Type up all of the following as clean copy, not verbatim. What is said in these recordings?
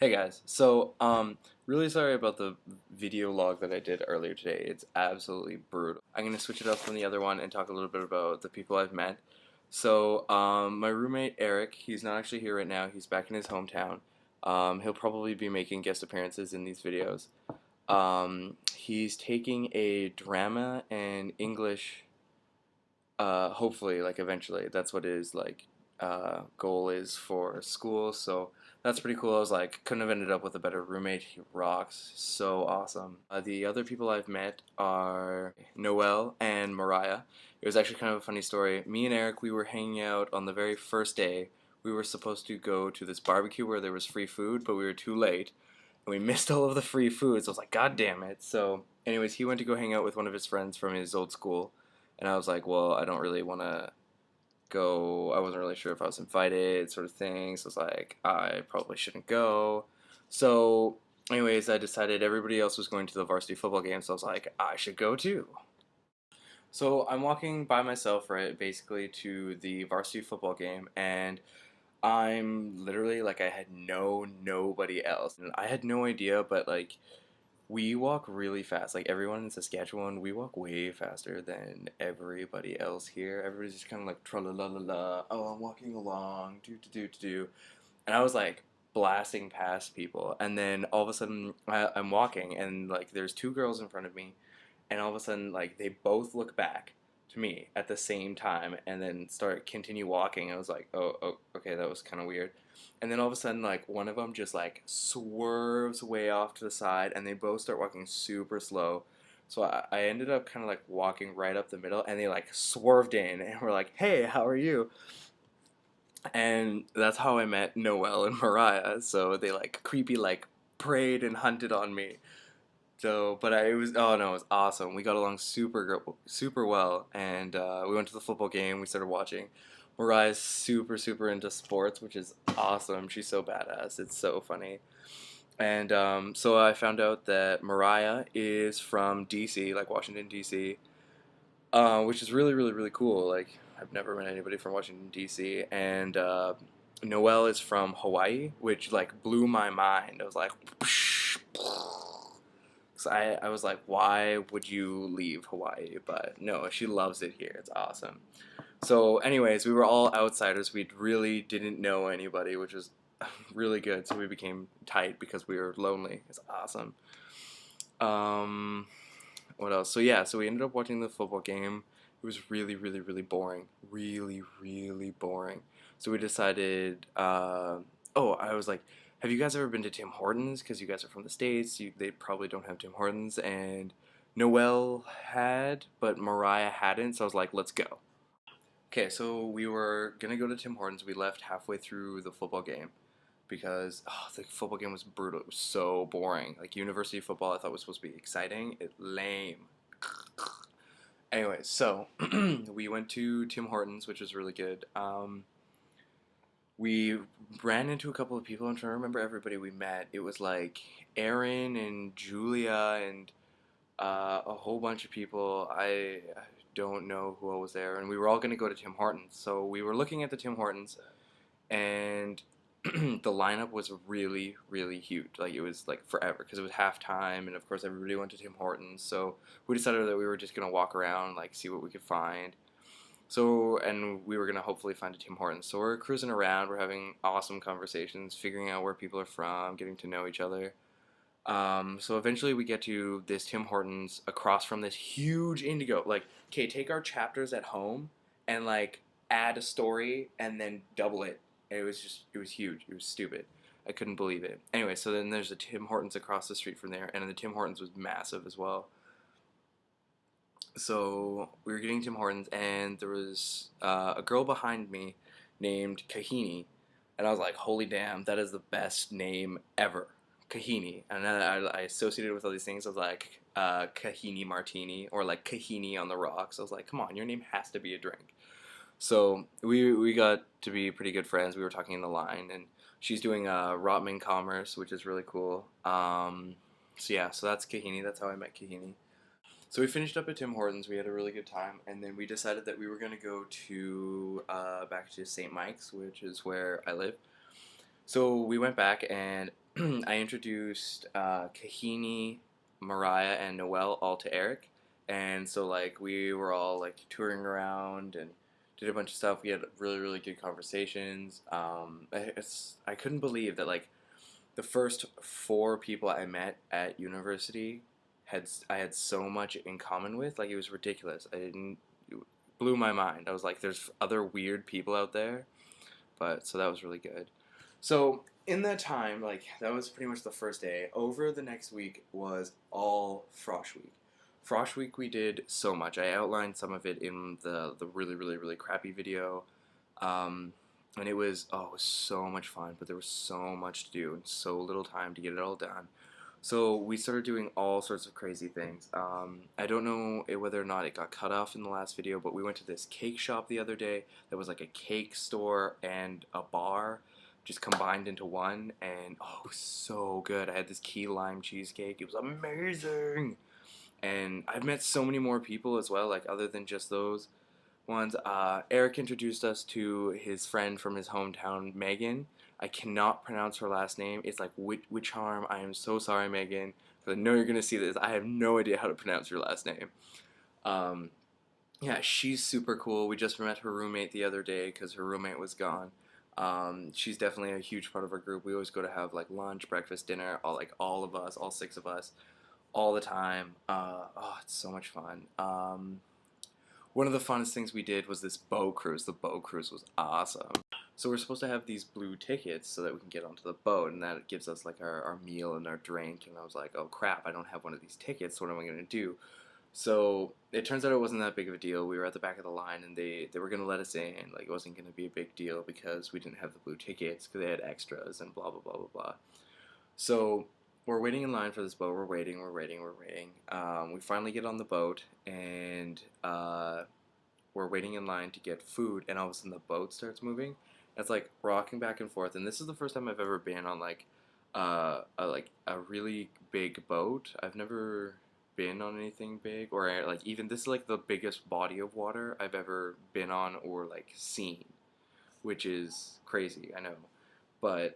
Hey guys, really sorry about the video log that I did earlier today. It's absolutely brutal. I'm gonna switch it up from the other one and talk a little bit about the people I've met. My roommate Eric, he's not actually here right now. He's back in his hometown. He'll probably be making guest appearances in these videos. He's taking a drama and English, hopefully, like eventually. That's what his goal is for school. So that's pretty cool. I was like, couldn't have ended up with a better roommate. He rocks. So awesome. The other people I've met are Noel and Mariah. It was actually kind of a funny story. Me and Eric, we were hanging out on the very first day. We were supposed to go to this barbecue where there was free food, but we were too late. And we missed all of the free food, so I was like, God damn it. So, anyways, he went to go hang out with one of his friends from his old school. And I was like, well, I don't really want to go. I wasn't really sure if I was invited, sort of thing. So I was like, I probably shouldn't go. So, anyways, I decided everybody else was going to the varsity football game, so I was like, I should go too. So I'm walking by myself, right, basically to the varsity football game, and I'm literally like, I had nobody else, and I had no idea, but like we walk really fast. Like everyone in Saskatchewan, we walk way faster than everybody else here. Everybody's just kind of like tra la la la la. Oh, I'm walking along, do do do do do. And I was like blasting past people, and then all of a sudden I'm walking, and like there's two girls in front of me, and all of a sudden like they both look back to me at the same time, and then continue walking. I was like, oh, okay, that was kind of weird. And then all of a sudden, like one of them just like swerves way off to the side, and they both start walking super slow. So I ended up kind of like walking right up the middle, and they like swerved in, and were like, "Hey, how are you?" And that's how I met Noel and Mariah. So they like creepy like preyed and hunted on me. It was, oh no, it was awesome. We got along super well, and we went to the football game. We started watching. Mariah's super into sports, which is awesome. She's so badass. It's so funny. And so I found out that Mariah is from DC, like Washington DC, which is really cool. Like I've never met anybody from Washington DC, and Noelle is from Hawaii, which like blew my mind. I was like, so I was like, why would you leave Hawaii? But no, she loves it here. It's awesome. So, anyways, we were all outsiders. We really didn't know anybody, which was really good. So we became tight because we were lonely. It's awesome. Um, what else? So yeah, so we ended up watching the football game. It was really boring. Really boring. So we decided. Oh, I was like, have you guys ever been to Tim Hortons? Because you guys are from the States. They probably don't have Tim Hortons. And Noelle had, but Mariah hadn't. So I was like, let's go. Okay, so we were gonna go to Tim Hortons. We left halfway through the football game because the football game was brutal. It was so boring. Like university football, I thought was supposed to be exciting. It lame. Anyway, so we went to Tim Hortons, which was really good. We ran into a couple of people. I'm trying to remember everybody we met. It was like Aaron and Julia and a whole bunch of people. I don't know who all was there, and we were all going to go to Tim Hortons. So we were looking at the Tim Hortons, and the lineup was really huge. Like it was like forever because it was halftime, and of course everybody went to Tim Hortons. So we decided that we were just gonna walk around, like see what we could find. So and we were gonna hopefully find a Tim Hortons. So we're cruising around. We're having awesome conversations, figuring out where people are from, getting to know each other. So eventually we get to this Tim Hortons across from this huge Indigo. Like, okay, take our chapters at home and like add a story and then double it. And it was huge. It was stupid. I couldn't believe it. Anyway, so then there's a Tim Hortons across the street from there, and the Tim Hortons was massive as well. So we were getting Tim Hortons, and there was a girl behind me named Kahini, and I was like, "Holy damn, that is the best name ever, Kahini." And then I associated it with all these things. I was like, Kahini Martini, or like Kahini on the rocks. I was like, "Come on, your name has to be a drink." So we got to be pretty good friends. We were talking in the line, and she's doing Rotman Commerce, which is really cool. So yeah, so that's Kahini. That's how I met Kahini. So we finished up at Tim Hortons. We had a really good time, and then we decided that we were going to go to back to St. Mike's, which is where I live. So we went back, and I introduced Kahini, Mariah, and Noelle all to Eric, and so like we were all like touring around and did a bunch of stuff. We had really good conversations. I couldn't believe that like the first 4 people I met at university I had so much in common with. Like it was ridiculous. It blew my mind. I was like, there's other weird people out there, but so that was really good. So in that time, like that was pretty much the first day. Over the next week was all Frosh Week. Frosh Week we did so much. I outlined some of it in the really crappy video. And it was so much fun, but there was so much to do and so little time to get it all done. So we started doing all sorts of crazy things. I don't know whether or not it got cut off in the last video, but we went to this cake shop the other day that was like a cake store and a bar just combined into one, and oh, it was so good. I had this key lime cheesecake. It was amazing. And I've met so many more people as well, like other than just those ones. Eric introduced us to his friend from his hometown, Megan. I cannot pronounce her last name. It's like Witcharm. I am so sorry, Megan. I know you're gonna see this. I have no idea how to pronounce your last name. Um, yeah, she's super cool. We just met her roommate the other day because her roommate was gone. She's definitely a huge part of our group. We always go to have like lunch, breakfast, dinner, all of us, all 6 of us, all the time. Oh, it's so much fun. One of the funnest things we did was this boat cruise. The boat cruise was awesome. So we're supposed to have these blue tickets so that we can get onto the boat, and that gives us like our meal and our drink. And I was like, oh crap, I don't have one of these tickets. What am I gonna do? So it turns out it wasn't that big of a deal. We were at the back of the line, and they were gonna let us in. Like it wasn't gonna be a big deal because we didn't have the blue tickets because they had extras and blah blah blah blah blah. So we're waiting in line for this boat. We're waiting. We finally get on the boat, and we're waiting in line to get food, and all of a sudden the boat starts moving. It's like rocking back and forth, and this is the first time I've ever been on like a really big boat. I've never been on anything big, or like even this is like the biggest body of water I've ever been on or like seen, which is crazy, I know. But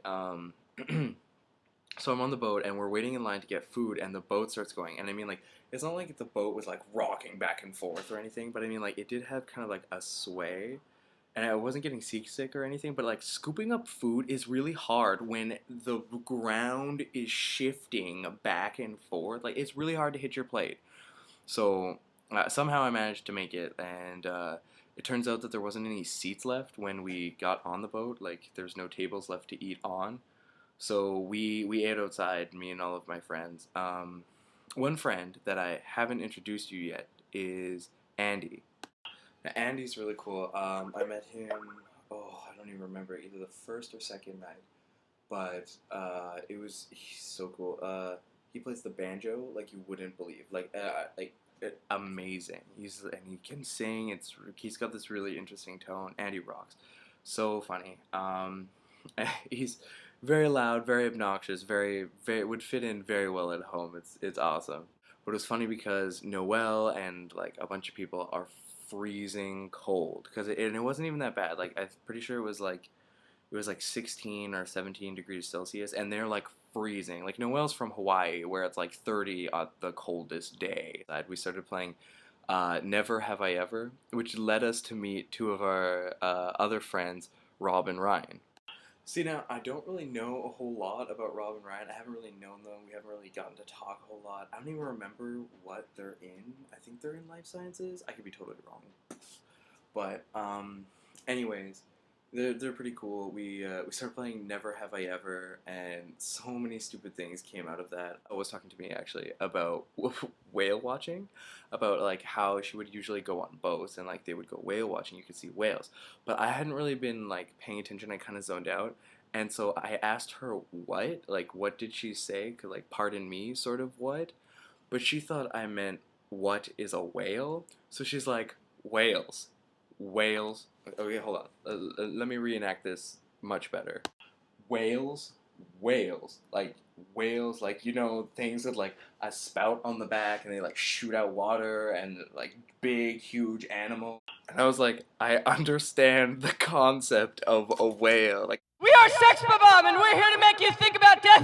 so I'm on the boat and we're waiting in line to get food, and the boat starts going. And I mean, like, it's not like the boat was like rocking back and forth or anything, but I mean, like, it did have kind of like a sway. And I wasn't getting seasick or anything, but like scooping up food is really hard when the ground is shifting back and forth. Like, it's really hard to hit your plate. So somehow I managed to make it, and it turns out that there wasn't any seats left when we got on the boat. Like, there's no tables left to eat on. So we ate outside, me and all of my friends. One friend that I haven't introduced you yet is Andy. Now, Andy's really cool. I met him, oh, I don't even remember, either the first or second night. But he's so cool. He plays the banjo like you wouldn't believe. Amazing. And he can sing. He's got this really interesting tone. Andy rocks. So funny. He's very loud, very obnoxious, very would fit in very well at home. It's awesome. But it was funny because Noelle and like a bunch of people are freezing cold and it wasn't even that bad. Like I'm pretty sure it was like 16 or 17 degrees Celsius, and they're like freezing. Like Noelle's from Hawaii, where it's like 30 on the coldest day. We started playing Never Have I Ever, which led us to meet 2 of our other friends, Rob and Ryan. See, now, I don't really know a whole lot about Rob and Ryan. I haven't really known them. We haven't really gotten to talk a whole lot. I don't even remember what they're in. I think they're in life sciences. I could be totally wrong. But, anyways, they're pretty cool. We started playing Never Have I Ever, and so many stupid things came out of that. I was talking to me, actually, about whale watching, about, like, how she would usually go on boats, and, like, they would go whale watching, you could see whales. But I hadn't really been, like, paying attention. I kind of zoned out, and so I asked her what did she say? 'Cause, like, pardon me, sort of what? But she thought I meant, what is a whale? So she's like, whales. Whales. Okay, hold on. Let me reenact this much better. Whales, like whales, like things with like a spout on the back and they like shoot out water and like big, huge animal. And I was like, I understand the concept of a whale. Like, we are Sex Bob, and we're here to make you think about death